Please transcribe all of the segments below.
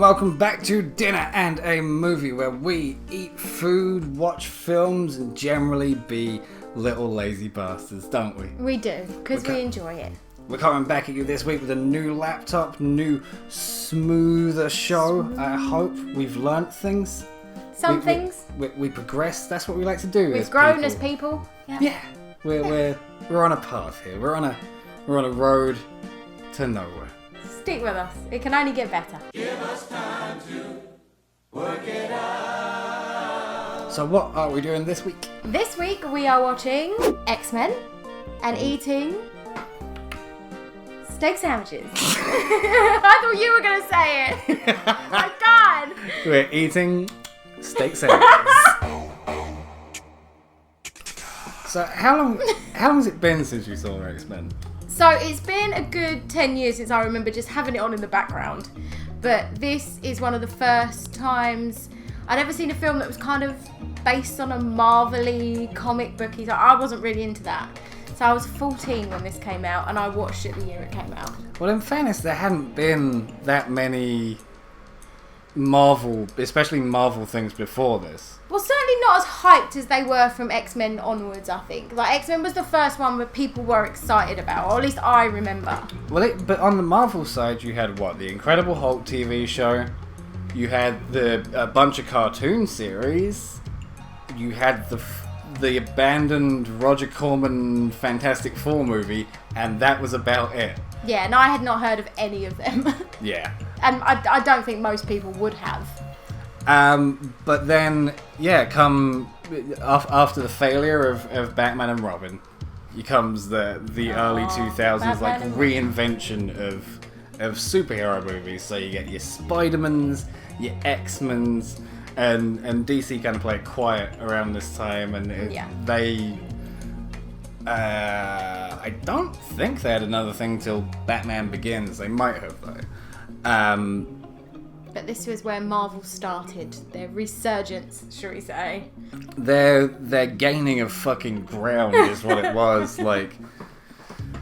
welcome back to Dinner and a Movie, where we eat food, watch films, and generally be little lazy bastards, don't we? We do, because we enjoy it. We're coming back at you this week with a new laptop, new, smoother show. I hope we've learnt things. Some things. We progressed. That's what we like to do. We've grown as people. Yeah. We're on a path here. We're on a road to nowhere. Stick with us. It can only get better. Give us time to work it out. So what are we doing this week? This week we are watching X-Men and eating steak sandwiches. I thought you were going to say it. Oh my God. We're eating steak sandwiches. So how long has it been since you saw X-Men? So it's been a good 10 years since I remember just having it on in the background. But this is one of the first times I'd ever seen a film that was kind of based on a Marvel-y comic booky. So I wasn't really into that. So I was 14 when this came out, and I watched it the year it came out. Well, in fairness, there hadn't been that many Marvel, especially Marvel things before this. Well, certainly not as hyped as they were from X-Men onwards, I think. Like, X-Men was the first one that people were excited about, or at least I remember. Well, but on the Marvel side, you had what? The Incredible Hulk TV show. You had a bunch of cartoon series. You had the abandoned Roger Corman Fantastic Four movie, and that was about it. Yeah, and I had not heard of any of them. Yeah. And I don't think most people would have. But then, come after the failure of Batman and Robin, comes the early 2000s like reinvention of superhero movies. So you get your Spider-Mans, your X-Men's, and DC kind of play it quiet around this time, and I don't think they had another thing till Batman Begins. They might have though. But this was where Marvel started their resurgence, shall we say? Their gaining of fucking ground is what it was. Like,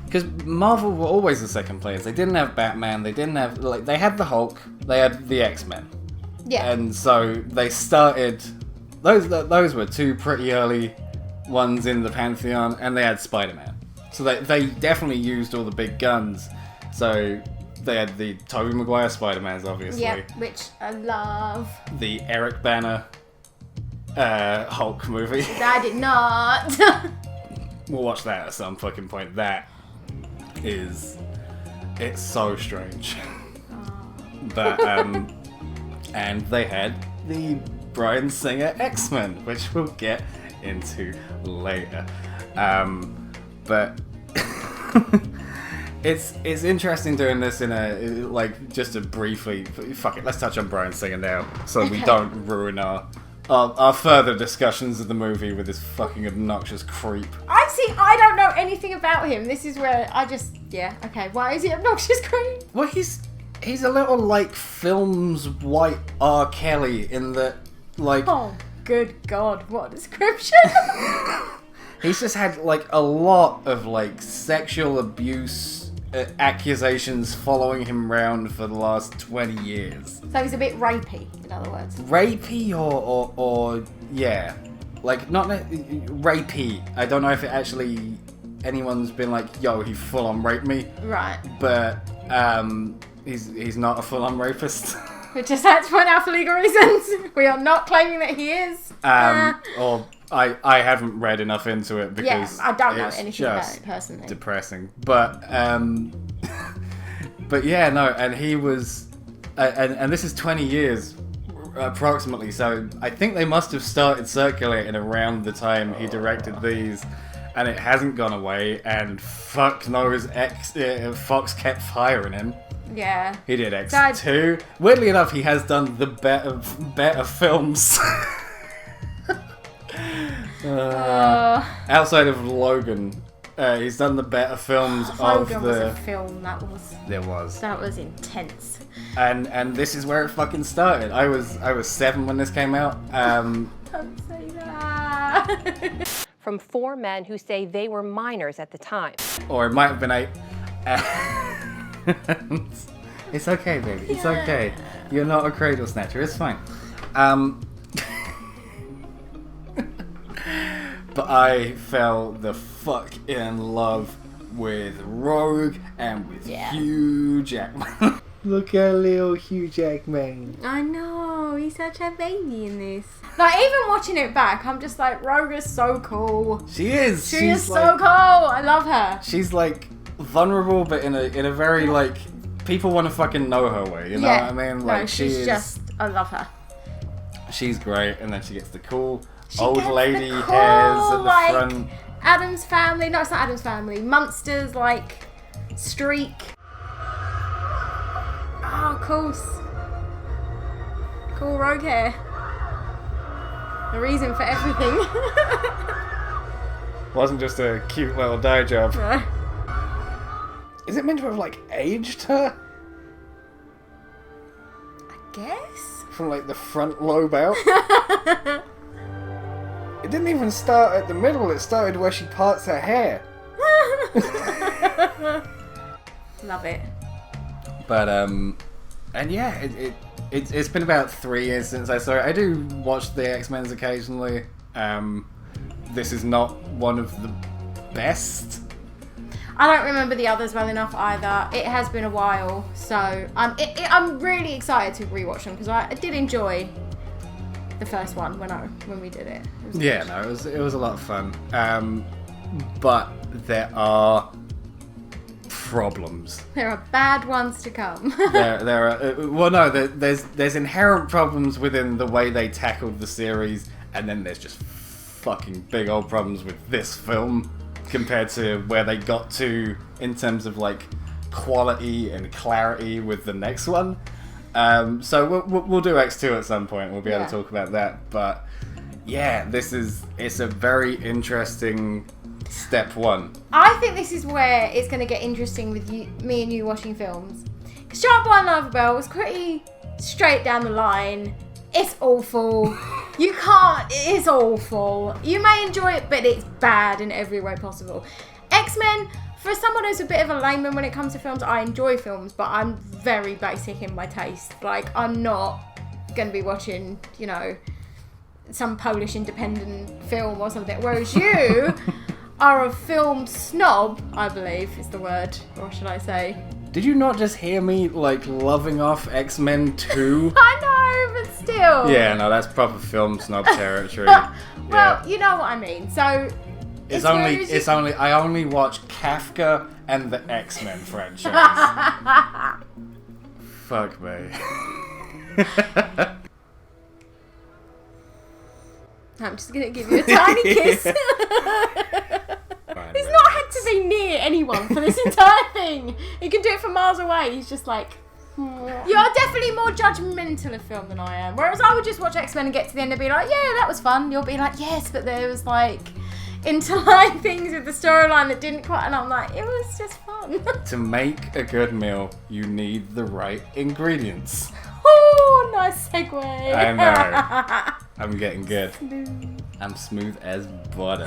because Marvel were always the second players. They didn't have Batman. They didn't have they had the Hulk. They had the X-Men. Yeah. And so they started. Those were two pretty early ones in the pantheon, and they had Spider-Man. So they definitely used all the big guns. So they had the Tobey Maguire Spider-Mans, obviously. Yeah, which I love. The Eric Bana Hulk movie. I did not. We'll watch that at some fucking point. It's so strange. But and they had the Bryan Singer X-Men, which we'll get into later. But it's interesting doing this in a just to briefly fuck it. Let's touch on Bryan Singer now, so we don't ruin our further discussions of the movie with this fucking obnoxious creep. I don't know anything about him. This is where I just okay. Why is he obnoxious creep? Well, he's a little like film's white R. Kelly in that Oh, good God! What a description. He's just had a lot of sexual abuse accusations following him around for the last 20 years. So he's a bit rapey, in other words. Rapey or not rapey. I don't know if it actually anyone's been yo, he full on raped me. Right. But he's not a full on rapist. We just had to point out for legal reasons. We are not claiming that he is. Or I haven't read enough into it because I don't know anything about it personally. Depressing, but and he was, and this is 20 years approximately. So I think they must have started circulating around the time he directed these, and it hasn't gone away. And fuck knows, Fox kept firing him. Yeah. He did X2. Weirdly enough, he has done the better films. Outside of Logan, he's done the better films of Logan was a film There was. That was intense. And this is where it fucking started. I was 7 when this came out. Don't say that. From 4 men who say they were minors at the time. Or it might have been 8. It's okay, baby. It's okay. You're not a cradle snatcher. It's fine. But I fell the fuck in love with Rogue and with Hugh Jackman. Look at little Hugh Jackman. I know, he's such a baby in this. Like, even watching it back, I'm just like, Rogue is so cool. She is. She is so cool. I love her. She's like vulnerable, but in a very like people want to fucking know her way. You know what I mean? Like no, she's just. I love her. She's great, and then she gets the cool old gets lady the hairs at the like, front. Adam's Family. No, it's not Adam's Family. Munster's like streak. Oh, of course. Cool Rogue hair. The reason for everything. Wasn't just a cute little dye job. No. Is it meant to have like aged her? I guess. From like the front lobe out? It didn't even start at the middle, it started where she parts her hair. Love it. But and yeah, it's been about 3 years since I saw it. I do watch the X-Men's occasionally. This is not one of the best. I don't remember the others well enough either. It has been a while, so I'm really excited to rewatch them because I did enjoy the first one when we did it. Yeah, no, it was a lot of fun. But there are problems. There are bad ones to come. there are well, no, there's inherent problems within the way they tackled the series, and then there's just fucking big old problems with this film compared to where they got to in terms of like quality and clarity with the next one. So we'll do X2 at some point. We'll be able to talk about that. But yeah, it's a very interesting step one. I think this is where it's going to get interesting with me and you watching films. Because Shark Boy and Lava Bell was pretty straight down the line. It's awful. You can't. It is awful. You may enjoy it, but it's bad in every way possible. X-Men, for someone who's a bit of a layman when it comes to films, I enjoy films, but I'm very basic in my taste. Like, I'm not going to be watching, you know, some Polish independent film or something. Whereas you are a film snob, I believe is the word, or should I say. Did you not just hear me, like, loving off X-Men 2? I know, but still. Yeah, no, that's proper film snob territory. Well, you know what I mean. So, I only watch Kafka and the X-Men franchise. Fuck me. I'm just gonna give you a tiny kiss. He's not had to be near anyone for this entire thing. He can do it from miles away. He's just like, you're definitely more judgmental of film than I am. Whereas I would just watch X-Men and get to the end and be like, yeah, that was fun. You'll be like, yes, but there was like interline things with the storyline that didn't quite, and I'm like, it was just fun. To make a good meal, you need the right ingredients. Oh, nice segue. I know. I'm getting good. I'm smooth as butter.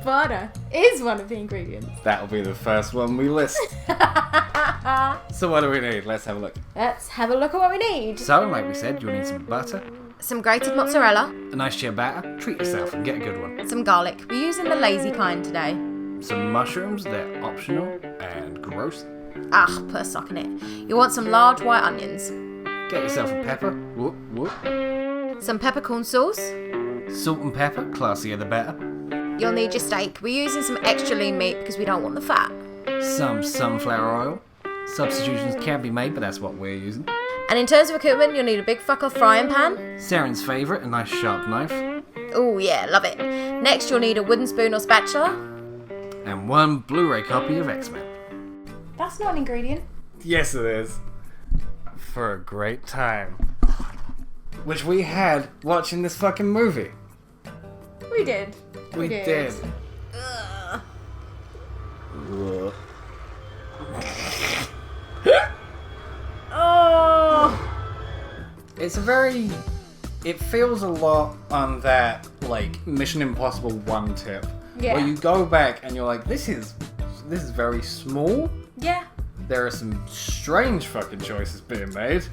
Butter is one of the ingredients. That'll be the first one we list. So what do we need? Let's have a look. Let's have a look at what we need. So, like we said, you'll need some butter, Some grated mozzarella, a nice ciabatta. Treat yourself and get a good one. some garlic. We're using the lazy kind today. Some mushrooms, they're optional and gross. Ah, put a sock in it. You'll want some large white onions. Get yourself a pepper. Whoop, whoop. Some peppercorn sauce. Salt and pepper, classier the better. You'll need your steak. We're using some extra lean meat because we don't want the fat. Some sunflower oil. Substitutions can be made, but that's what we're using. And in terms of equipment, you'll need a big fuck off frying pan. Serin's favourite, a nice sharp knife. Oh yeah, love it. Next, you'll need a wooden spoon or spatula. And one Blu-ray copy of X-Men. That's not an ingredient. Yes, it is. For a great time. Which we had watching this fucking movie. We did. We did. Ugh. Ugh. Oh. It's a very... It feels a lot on that, like, Mission Impossible 1 tip. Yeah. Where you go back and you're like, this is very small. Yeah. There are some strange fucking choices being made.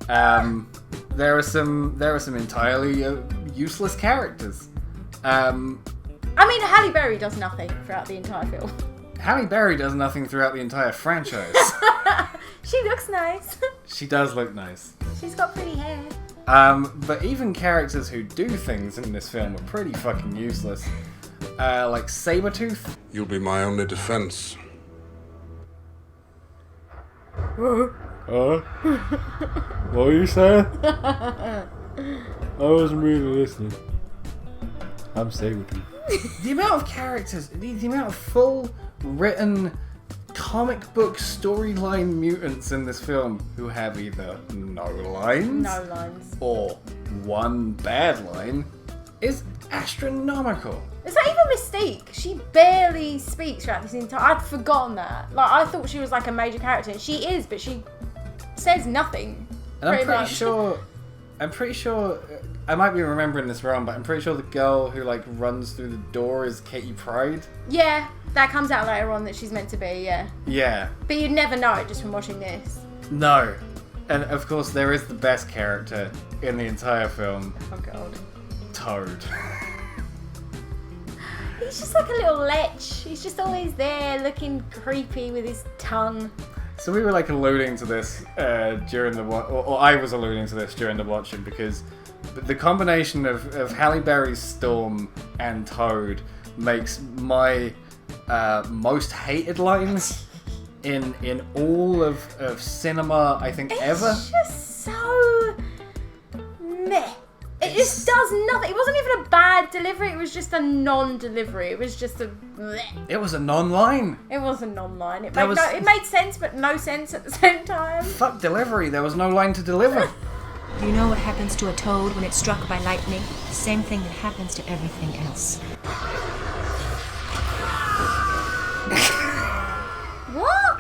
There are some entirely useless characters. I mean, Halle Berry does nothing throughout the entire film. Halle Berry does nothing throughout the entire franchise. She looks nice. She does look nice. She's got pretty hair. But even characters who do things in this film are pretty fucking useless. Like Sabretooth. You'll be my only defense. What were you saying? I wasn't really listening. I'm Sabretooth. The amount of characters, the amount of full written comic book storyline mutants in this film who have either no lines or one bad line is astronomical. It's not even Mystique. She barely speaks throughout this entire... I'd forgotten that. Like, I thought she was like a major character. She is, but she says nothing. And I'm pretty sure, I might be remembering this wrong, but I'm pretty sure the girl who like runs through the door is Katie Pryde. Yeah, that comes out later on that she's meant to be, yeah. Yeah. But you'd never know it just from watching this. No. And of course there is the best character in the entire film. Oh god. Toad. He's just like a little lech. He's just always there looking creepy with his tongue. So we were like alluding to this during the or I was alluding to this during the watching because the combination of Halle Berry's Storm and Toad makes my most hated lines in all of cinema I think ever. It's just so meh. It just does nothing. It wasn't even a bad delivery. It was just a non-delivery. It was just a bleh. It was a non-line. It was a non-line. It There made, was- it made sense, but no sense at the same time. Fuck delivery. There was no line to deliver. You know what happens to a toad when it's struck by lightning? The same thing that happens to everything else. What?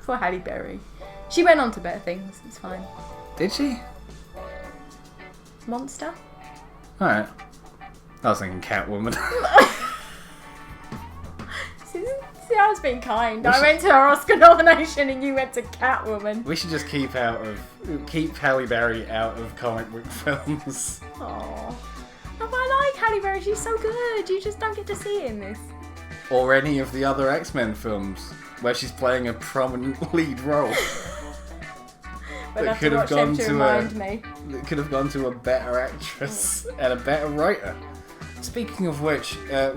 For Halle Berry. She went on to better things. It's fine. Did she? Monster? Alright. I was thinking Catwoman. See, I was being kind. I went to her Oscar nomination and you went to Catwoman. We should just keep Halle Berry out of comic book films. Aww. Oh, I like Halle Berry. She's so good. You just don't get to see it in this. Or any of the other X-Men films where she's playing a prominent lead role. But That I could have have to watch them gone to to remind me. That could have gone to a better actress and a better writer. Speaking of which, I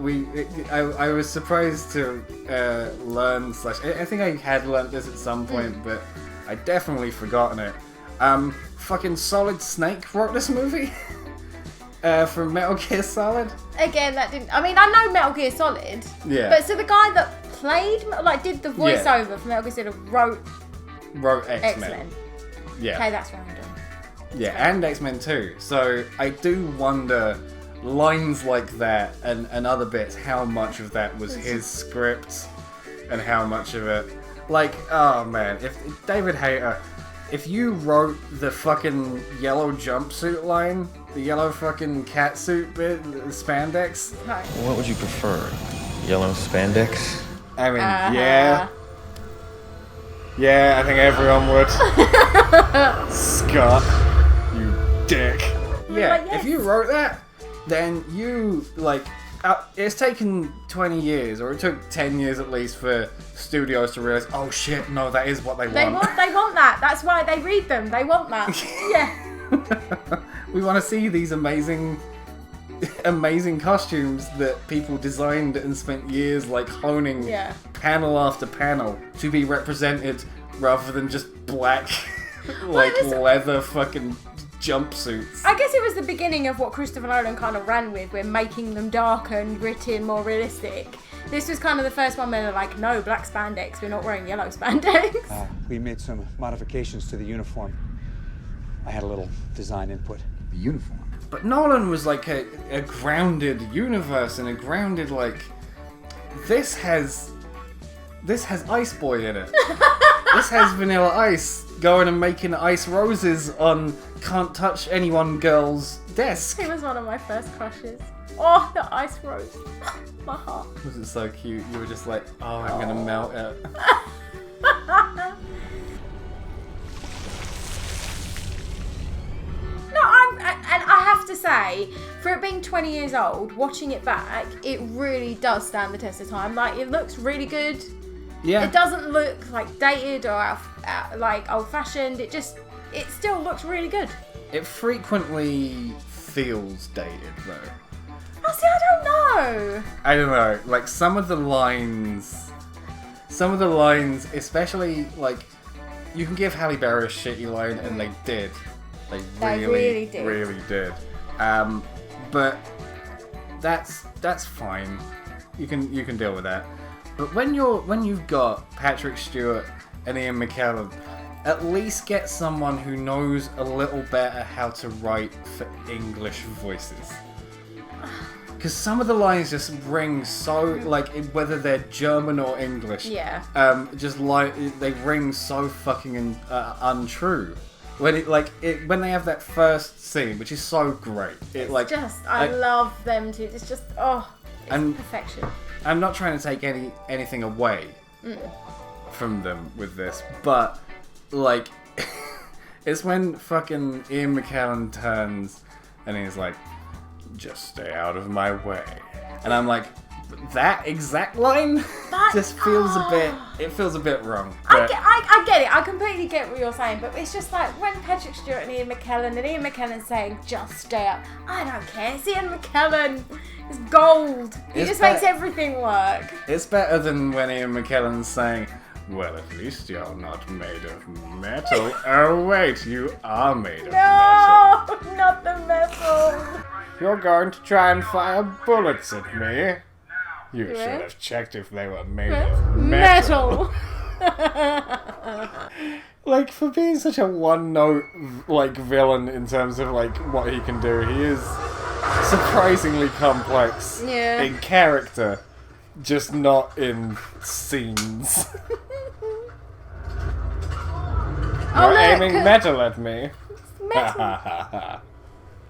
was surprised to learn / I think I had learnt this at some point, but I definitely forgotten it. Fucking Solid Snake wrote this movie from Metal Gear Solid. Again, that didn't... I mean, I know Metal Gear Solid. Yeah. But so the guy that played... Like, did the voiceover for Metal Gear Solid wrote X-Men. X-Men. Yeah. Okay, that's random. Yeah, and X-Men 2. So I do wonder, lines like that and other bits, how much of that was his script and how much of it... Like, oh man, if David Hayter, if you wrote the fucking yellow jumpsuit line, the yellow fucking catsuit bit, the spandex... Right. What would you prefer? Yellow spandex? I mean, yeah. Yeah, I think everyone would. Scott, you dick. Yeah, like, yes. if you wrote that, then you, like, it's taken 20 years, or it took 10 years at least for studios to realise, oh shit, no, that is what they want. They want that. That's why they read them. They want that. Yeah. We want to see these amazing costumes that people designed and spent years like honing panel after panel to be represented rather than just black leather fucking jumpsuits. I guess it was the beginning of what Christopher Nolan kind of ran with. We're making them darker and gritty and more realistic. This was kind of the first one where they're like, no, black spandex, we're not wearing yellow spandex. We made some modifications to the uniform. I had a little design input. The uniform? But Nolan was like a grounded universe and a grounded, like, this has Ice Boy in it. This has Vanilla Ice going and making ice roses on Can't Touch Anyone girl's desk. He was one of my first crushes. Oh, the ice rose. My heart. Was it so cute? You were just like, oh, I'm gonna melt it. have to say, for it being 20 years old, watching it back, it really does stand the test of time. Like, it looks really good. Yeah. It doesn't look like dated or like old-fashioned. It still looks really good. It frequently feels dated, though. Oh, see, I don't know. I don't know. Like, some of the lines, especially, like, you can give Halle Berry a shitty line, and they did. They really did. But that's fine. You can deal with that. But when you've got Patrick Stewart and Ian McKellen, at least get someone who knows a little better how to write for English voices. Because some of the lines just ring so, like, whether they're German or English, just like they ring so fucking untrue. When they have that first scene, which is so great, I love them too. It's just perfection. I'm not trying to take anything away from them with this, but like, it's when fucking Ian McKellen turns and he's like, "Just stay out of my way," and I'm like, that exact line just feels a bit wrong. I get it. I completely get what you're saying, but it's just like when Patrick Stewart and Ian McKellen saying, "Just stay up." I don't care. It's Ian McKellen. It's gold. He just makes everything work. It's better than when Ian McKellen's saying, "Well, at least you're not made of metal." Oh wait, you are made of metal. No, not the metal. You're going to try and fire bullets at me? You should have checked if they were made of metal. Like, for being such a one-note, like, villain in terms of, like, what he can do, he is surprisingly complex in character, just not in scenes. You're aiming metal at me. Metal.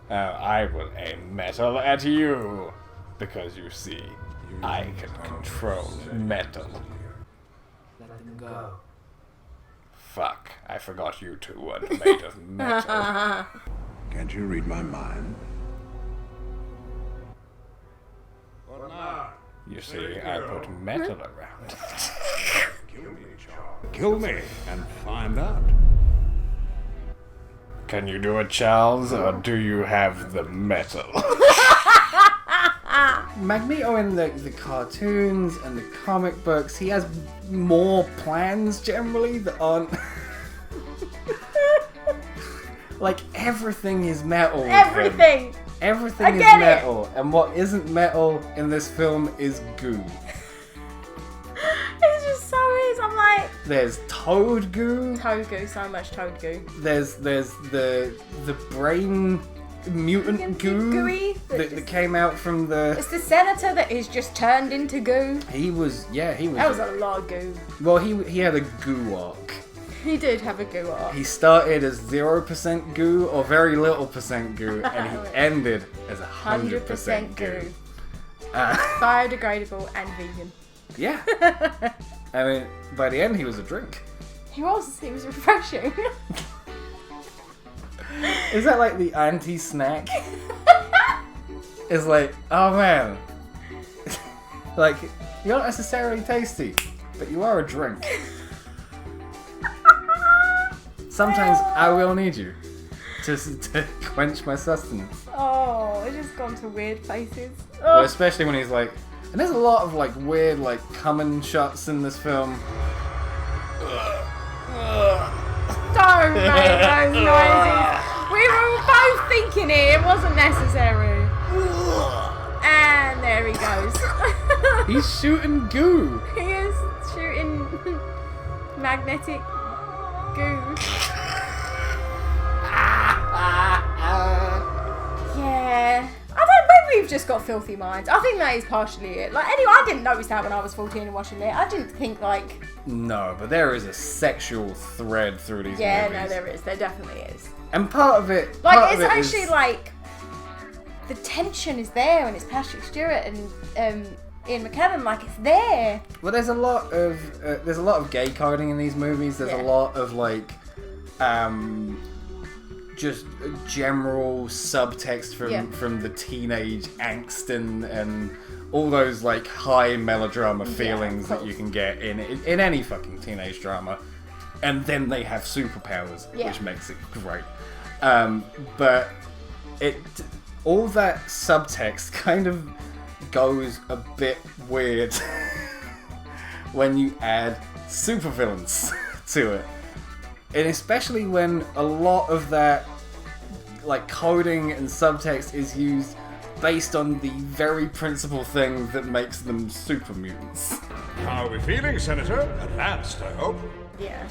Oh, I will aim metal at you. Because you see, I can control metal. Let them go. Fuck, I forgot you two weren't made of metal. Can't you read my mind? What now? You see, I put metal around. Kill me, Charles. Kill me and find out. Can you do it, Charles, or do you have the metal? Magneto in the cartoons and the comic books, he has more plans generally that aren't... like, everything is metal with Everything! him. Everything is metal, and what isn't metal in this film is goo. It's just so weird. I'm like... There's toad goo. Toad goo, so much toad goo. There's the brain mutant goo Gooey that came out from the... It's the senator that is just turned into goo. He was... That was a lot of goo. Well, he had a goo arc. He did have a goo arc. He started as 0% goo or very little percent goo, and he ended as 100% goo. Biodegradable and vegan. Yeah. I mean, by the end, he was a drink. He was refreshing. Is that like the anti-snack? It's like, oh man. Like, you're not necessarily tasty, but you are a drink. Sometimes I will need you just to quench my sustenance. Oh, it's just gone to weird places. Oh. Well, especially when he's like, and there's a lot of like weird like coming shots in this film. Don't make those noises. We were both thinking it wasn't necessary. And there he goes. He's shooting goo. He is shooting magnetic goo. Yeah. Maybe we've just got filthy minds. I think that is partially it. Like, anyway, I didn't notice that when I was 14 and watching it. I didn't think, like... No, but there is a sexual thread through these movies. Yeah, no, there is. There definitely is. And part of it... Like, it's actually, like... The tension is there when it's Patrick Stewart and Ian McKellen. Like, it's there. Well, there's a lot of gay coding in these movies. There's a lot of, like... just general subtext Yeah. from the teenage angst and all those like high melodrama feelings that you can get in any fucking teenage drama, and then they have superpowers, which makes it great. But all that subtext kind of goes a bit weird when you add supervillains to it. And especially when a lot of that like coding and subtext is used based on the very principal thing that makes them super mutants. How are we feeling, Senator? Advanced, I hope. Yeah.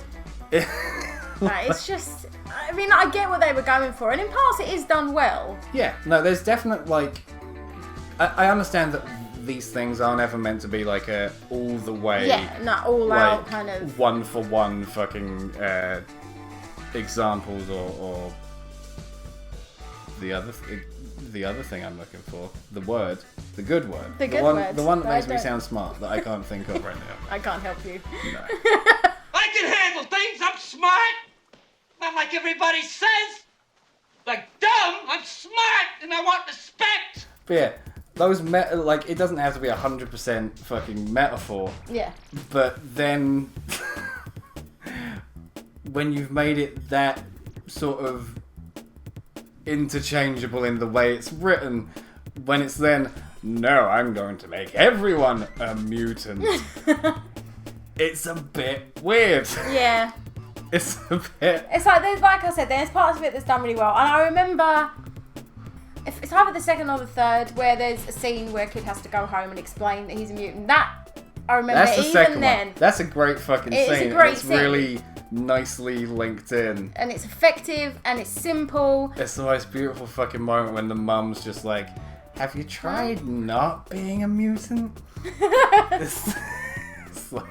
It's just, I mean, I get what they were going for, and in parts it is done well. Yeah, no, there's definite, like, I understand that these things aren't ever meant to be like a all the way, all like, out kind of one for one fucking examples or the other thing I'm looking for, the good word, the good one, word, the one that makes me sound smart that I can't think of right now. I can't help you. No. I can handle things. I'm smart. Not like everybody says. Like dumb. I'm smart and I want respect. But yeah, those like it doesn't have to be 100% fucking metaphor. Yeah. But then when you've made it that sort of interchangeable in the way it's written, when it's then, no, I'm going to make everyone a mutant. It's a bit weird. Yeah. It's a bit... It's like I said, there's parts of it that's done really well. And I remember, if it's either the second or the third, where there's a scene where a kid has to go home and explain that he's a mutant. That, I remember That's the even second then. one. That's a great fucking It is a scene. great It's scene. really nicely linked in. And it's effective and it's simple. It's the most beautiful fucking moment when the mum's just like, have you tried not being a mutant? it's like,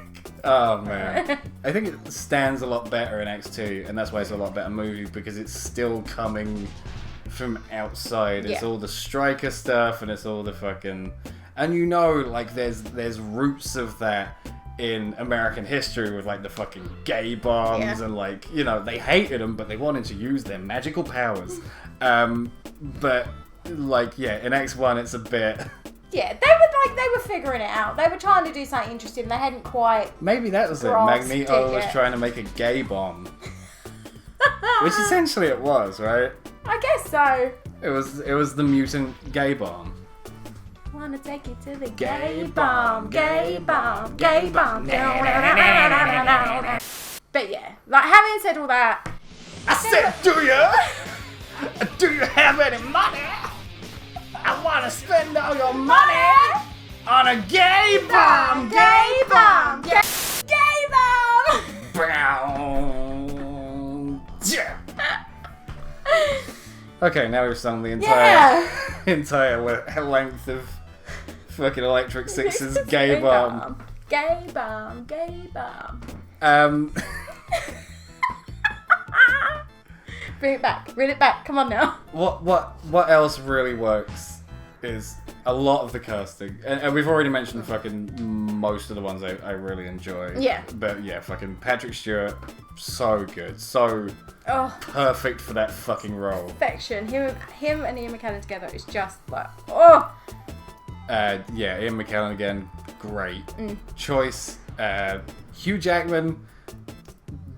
oh man. I think it stands a lot better in X2, and that's why it's a lot better movie, because it's still coming from outside. It's all the Striker stuff, and it's all the fucking... And you know, like, there's roots of that in American history with, like, the fucking gay bombs, and, like, you know, they hated them, but they wanted to use their magical powers. But, like, yeah, in X1, it's a bit... Yeah, they were figuring it out. They were trying to do something interesting. They hadn't quite... Maybe that was it. grasped Magneto it was yet. trying to make a gay bomb. Which essentially it was, right? I guess so. It was the mutant gay bomb. Wanna take you to the Gay gay bomb, bomb, gay bomb, gay bomb. But yeah, like having said all that, I said, do you have any money? I want to spend all your money on a gay bomb, gay bomb, gay bomb. Brown. Yeah. Okay, now we've sung the entire length of fucking Electric Six's gay bomb. Gay bomb, gay bomb. Bring it back, reel it back. Come on now. What else really works is a lot of the casting, and we've already mentioned fucking most of the ones I really enjoy. Yeah. But yeah, fucking Patrick Stewart, so good, so perfect for that fucking role. Perfection. Him and Ian McKellen together is just like, oh. Yeah, Ian McKellen again, great choice. Hugh Jackman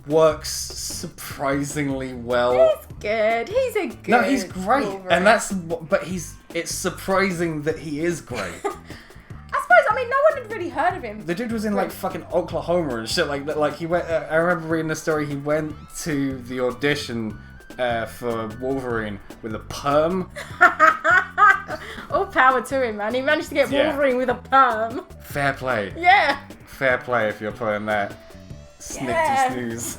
works surprisingly well. He's good. He's a good. No, he's great, Wolverine. and it's surprising that he is great. I suppose. I mean, no one had really heard of him. The dude was in like fucking Oklahoma and shit like that. Like he went. I remember reading the story. He went to the audition for Wolverine with a perm. All power to him, man. He managed to get Wolverine with a perm. Fair play. Yeah. Fair play if you're playing that. Yeah. Snooze.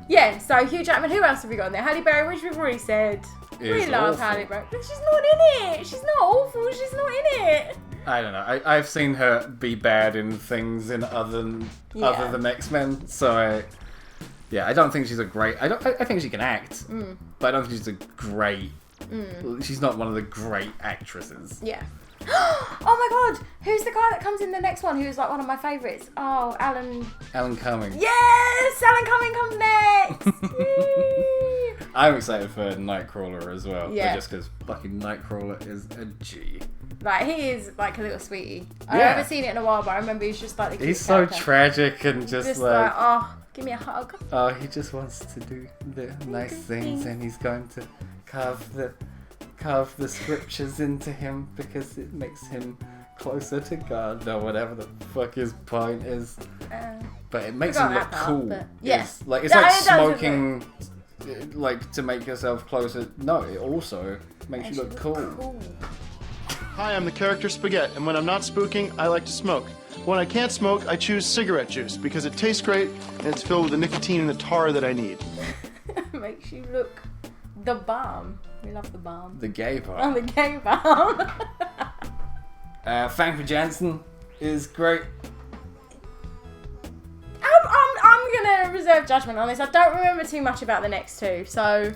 Yeah, so Hugh Jackman, who else have we got in there? Halle Berry, which we've already said. We love awful. Halle Berry. But she's not in it. She's not awful. She's not in it. I don't know. I've seen her be bad in things in other than X-Men, so I don't think she's a great... I think she can act, but I don't think she's a great... She's not one of the great actresses. Yeah. Oh my god, who's the guy that comes in the next one who's like one of my favourites? Oh, Alan Cumming. Yes! Alan Cumming comes next! Yay! I'm excited for Nightcrawler as well. Yeah. But just because fucking Nightcrawler is a G. Like, he is like a little sweetie. Yeah. I haven't seen it in a while, but I remember he's just like the cute He's so character. tragic and just like, oh, give me a hug. oh, he just wants to do the nice things, and he's going to carve the scriptures into him because it makes him closer to God or whatever the fuck his point is. But it makes him look cool. Yeah. It's like No, it does smoking, like to make yourself closer. No, it also makes you look cool. Hi, I'm the character Spaghetti, and when I'm not spooking, I like to smoke. When I can't smoke, I choose cigarette juice because it tastes great and it's filled with the nicotine and the tar that I need. Makes you look the bomb. We love the bomb. The gay part. Oh, the gay bomb. Famke Janssen is great. I'm gonna reserve judgment on this. I don't remember too much about the next two, so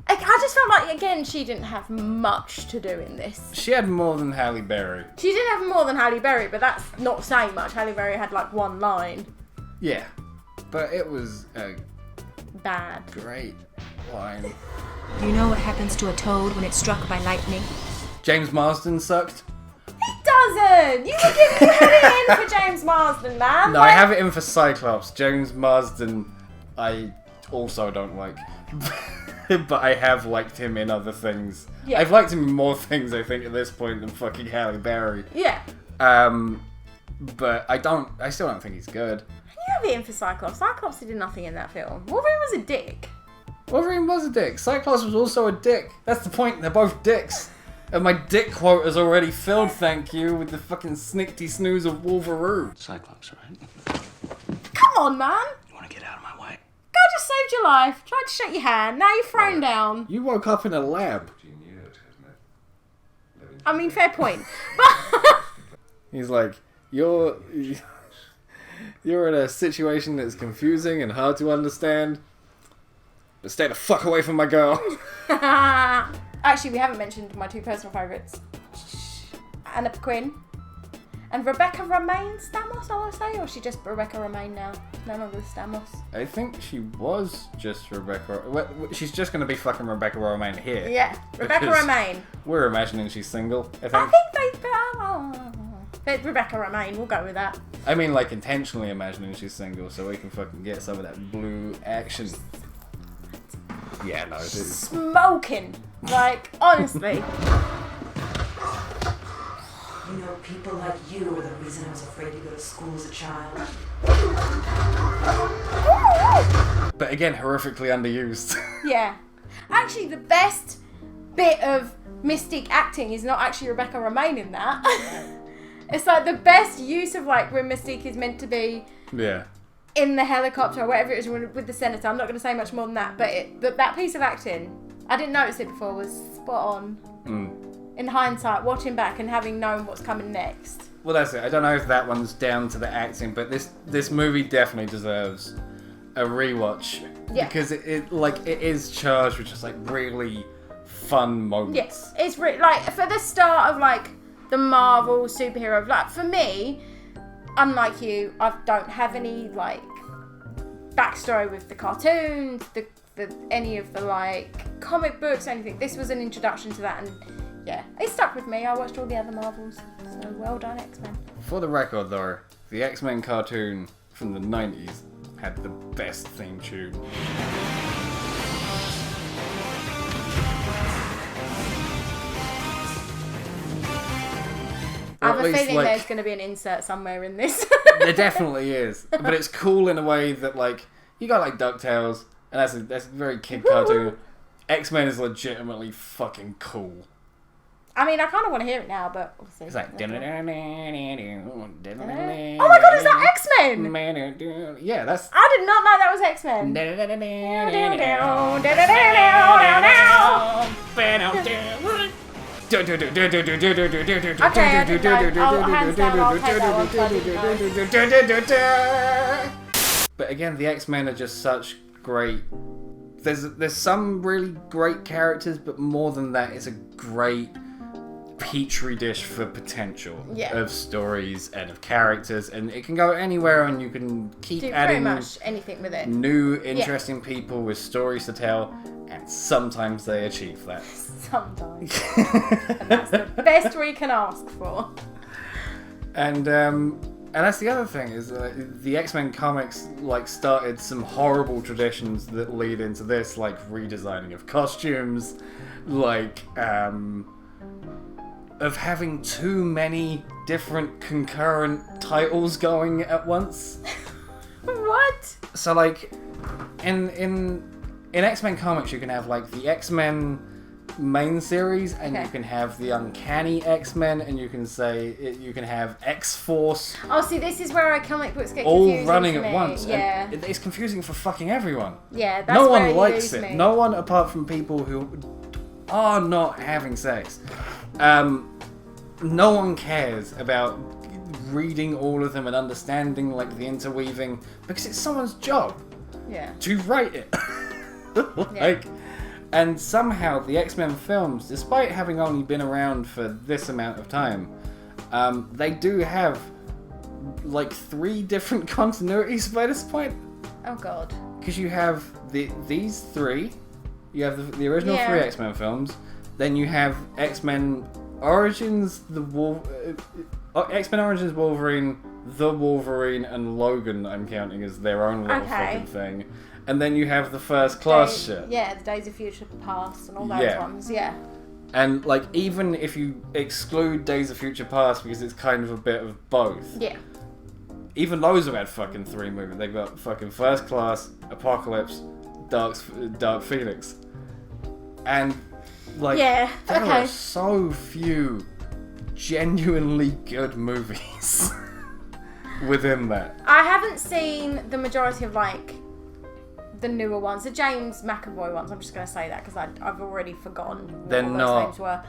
I just felt like, again, she didn't have much to do in this. She had more than Halle Berry. She did have more than Halle Berry, but that's not saying much. Halle Berry had like one line. Yeah, but it was a Bad. great line. Do you know what happens to a toad when it's struck by lightning? James Marsden sucked. It doesn't! You had it in for James Marsden, man. No, I have it in for Cyclops. James Marsden, I also don't like. But I have liked him in other things. Yeah. I've liked him in more things, I think, at this point than fucking Halle Berry. Yeah. But I still don't think he's good. You have it in for Cyclops. Cyclops did nothing in that film. Wolverine was a dick. Wolverine was a dick. Cyclops was also a dick. That's the point. They're both dicks. And my dick quote is already filled, thank you, with the fucking snickety snooze of Wolverine. Cyclops, right? Come on, man. You want to get out of my way? Guy just saved your life. Tried to shake your hand. Now you're thrown down. You woke up in a lab. I mean, fair point. He's like, you're in a situation that's confusing and hard to understand. But stay the fuck away from my girl. Actually, we haven't mentioned my two personal favourites. Anna Paquin and Rebecca Romaine Stamos, I want to say, or is she just Rebecca Romaine now? No longer with Stamos. I think she was just Rebecca. Well, she's just going to be fucking Rebecca Romaine here. Yeah, Rebecca Because Romaine. We're imagining she's single, I think. I think but Rebecca Romaine, we'll go with that. I mean, like, intentionally imagining she's single so we can fucking get some of that blue action. Yeah, no, it is. Smoking. Like, honestly. You know, people like you were the reason I was afraid to go to school as a child. But again, horrifically underused. Yeah. Actually, the best bit of Mystique acting is not actually Rebecca Romaine in that. It's like the best use of like when Mystique is meant to be Yeah. in the helicopter or whatever it is with the senator. I'm not going to say much more than that, but that piece of acting, I didn't notice it before, was spot on. In hindsight, watching back and having known what's coming next. Well, that's it. I don't know if that one's down to the acting, but this movie definitely deserves a rewatch. Yeah. Because it is charged with just like really fun moments. Yes, it's like for the start of like the Marvel superhero. Like for me, unlike you, I don't have any like backstory with the cartoons, the any of the like comic books, anything. This was an introduction to that, and yeah, it stuck with me. I watched all the other Marvels, so well done, X-Men. For the record, though, the X-Men cartoon from the 90s had the best theme tune. I have a feeling there's going to be an insert somewhere in this. There definitely is, but it's cool in a way that like you got like DuckTales, and that's a very kid cartoon. X-Men is legitimately fucking cool. I mean, I kind of want to hear it now, but we'll see. It's like, oh my god, is that X-Men? Yeah, that's. I did not know that was X-Men. But again, the X-Men are just such great. There's some really great characters, but more than that, it's a great petri dish for potential Yeah. of stories and of characters, and it can go anywhere, and you can keep Do pretty adding much anything with it. new interesting people with stories to tell, and sometimes they achieve that. Sometimes. And that's the best we can ask for. And that's the other thing is the X-Men comics like started some horrible traditions that lead into this, like redesigning of costumes, like of having too many different concurrent titles going at once. What? So like in X-Men comics you can have like the X-Men main series, and you can have the Uncanny X-Men, and you can have X-Force. Oh, see, this is where our comic books get all confusing running for at me. once. Yeah. And it's confusing for fucking everyone. Yeah, that's no where one you likes lose it. me. No one apart from people who are not having sex. No one cares about reading all of them and understanding like the interweaving, because it's someone's job Yeah. to write it. Like, and somehow the X-Men films, despite having only been around for this amount of time, they do have like 3 different continuities by this point. Oh god. Because you have these 3, you have the original 3 X-Men films, then you have X-Men Origins, X-Men Origins Wolverine, The Wolverine, and Logan, I'm counting as their own little fucking thing. And then you have the First Class shit. Yeah, the Days of Future Past and all those ones, yeah. And like, even if you exclude Days of Future Past because it's kind of a bit of both. Yeah. Even those have had fucking 3 movies. They've got fucking First Class, Apocalypse, Dark Phoenix. And like, there are so few genuinely good movies within that. I haven't seen the majority of like the newer ones, the James McAvoy ones. I'm just going to say that because I've already forgotten what They're all those not names were.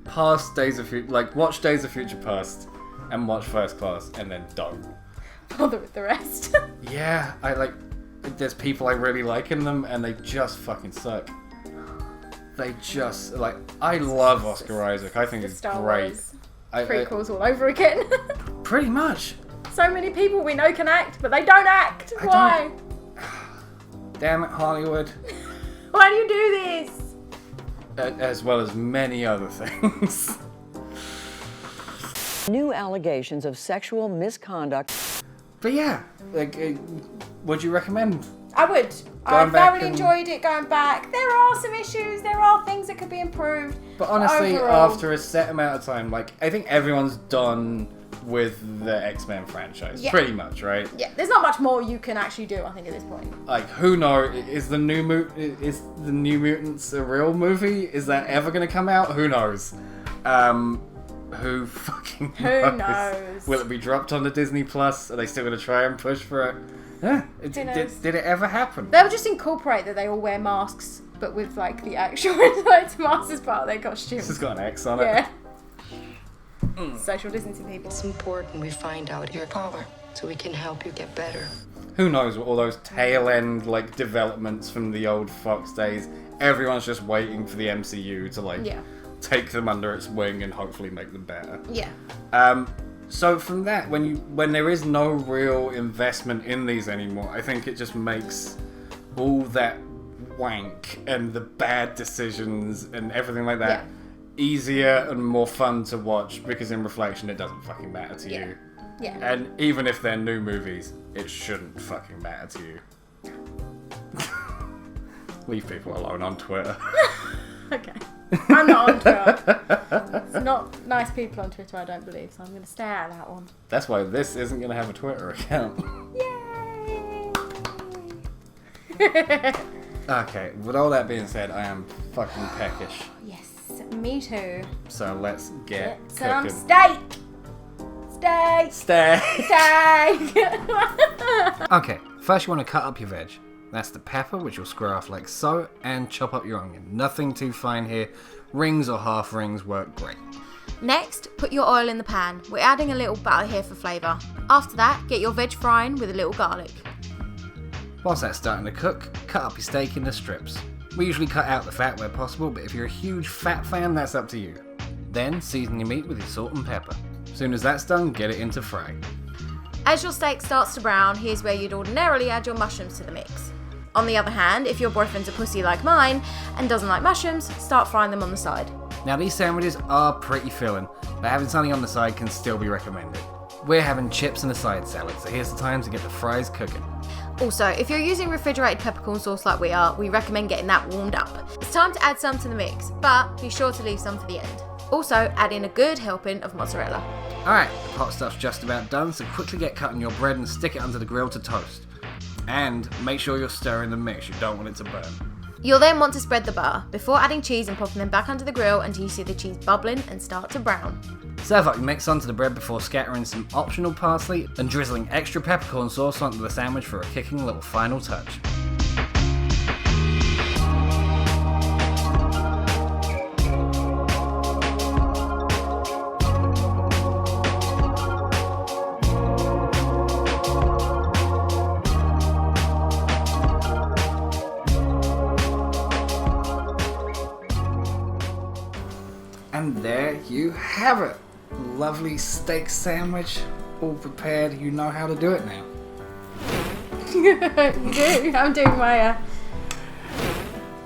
Past Days of Future, like watch Days of Future Past and watch First Class, and then don't bother with the rest. Yeah, there's people I really like in them, and they just fucking suck. They just like, I love Oscar Isaac. I think he's Star great. Wars prequels all over again. Pretty much. So many people we know can act, but they don't act. Why? Damn it, Hollywood. Why do you do this? As well as many other things. New allegations of sexual misconduct. But yeah, like, would you recommend? I would. I thoroughly enjoyed it going back. There are some issues. There are things that could be improved. But honestly, overall, after a set amount of time, like, I think everyone's done with the X-Men franchise, pretty much, right? Yeah, there's not much more you can actually do, I think, at this point. Like, who knows? Is the New Mutants a real movie? Is that ever going to come out? Who knows? Who fucking knows? Who knows? Will it be dropped onto Disney Plus? Are they still going to try and push for it? Yeah. Did it ever happen? They'll just incorporate that they all wear masks, but with like the actual mask as part of their costume. This has got an X on it. Yeah. Social distancing people. It's important we find out your power so we can help you get better. Who knows what all those tail end like developments from the old Fox days. Everyone's just waiting for the MCU to take them under its wing and hopefully make them better. Yeah. So from that, when there is no real investment in these anymore, I think it just makes all that wank and the bad decisions and everything like that easier and more fun to watch, because in reflection it doesn't fucking matter to you. Yeah. And even if they're new movies, it shouldn't fucking matter to you. Leave people alone on Twitter. Okay. I'm not on Twitter. It's not nice people on Twitter, I don't believe, so I'm going to stay out of that one. That's why this isn't going to have a Twitter account. Yay! Okay, with all that being said, I am fucking peckish. Yes, me too. So let's get some cooking. steak! Steak! Steak! Steak! Okay, first you want to cut up your veg. That's the pepper, which you'll square off like so, and chop up your onion. Nothing too fine here. Rings or half rings work great. Next, put your oil in the pan. We're adding a little butter here for flavour. After that, get your veg frying with a little garlic. Whilst that's starting to cook, cut up your steak into strips. We usually cut out the fat where possible, but if you're a huge fat fan, that's up to you. Then season your meat with your salt and pepper. As soon as that's done, get it into fry. As your steak starts to brown, here's where you'd ordinarily add your mushrooms to the mix. On the other hand, if your boyfriend's a pussy like mine and doesn't like mushrooms, start frying them on the side. Now these sandwiches are pretty filling, but having something on the side can still be recommended. We're having chips and a side salad, so here's the time to get the fries cooking. Also, if you're using refrigerated peppercorn sauce like we are, we recommend getting that warmed up. It's time to add some to the mix, but be sure to leave some for the end. Also, add in a good helping of mozzarella. Alright, the hot stuff's just about done, so quickly get cutting your bread and stick it under the grill to toast. And make sure you're stirring the mix, you don't want it to burn. You'll then want to spread the butter, before adding cheese and popping them back under the grill until you see the cheese bubbling and start to brown. Serve up your mix onto the bread before scattering some optional parsley and drizzling extra peppercorn sauce onto the sandwich for a kicking little final touch. And there you have it. Lovely steak sandwich, all prepared. You know how to do it now. You do? I'm doing my...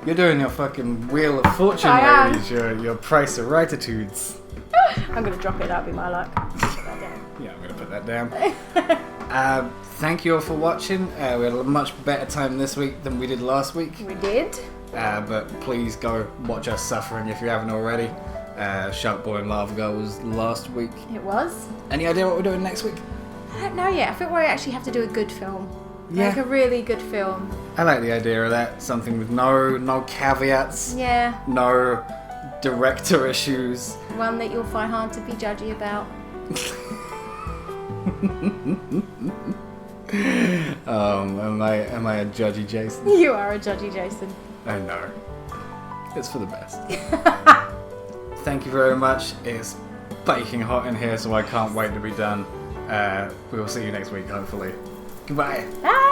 You're doing your fucking Wheel of Fortune, I ladies. Your price of rightitudes. I'm going to drop it, that'll be my luck. Yeah, I'm going to put that down. Thank you all for watching. We had a much better time this week than we did last week. We did. But please go watch us suffering if you haven't already. Shark Boy and Lava Girl was last week. It was. Any idea what we're doing next week? I don't know yet. I think we actually have to do a good film. Yeah. Like a really good film. I like the idea of that. Something with no caveats. Yeah. No director issues. One that you'll find hard to be judgy about. Am I a judgy Jason? You are a judgy Jason. I know. It's for the best. Thank you very much. It's baking hot in here, so I can't wait to be done. We will see you next week, hopefully. Goodbye. Bye.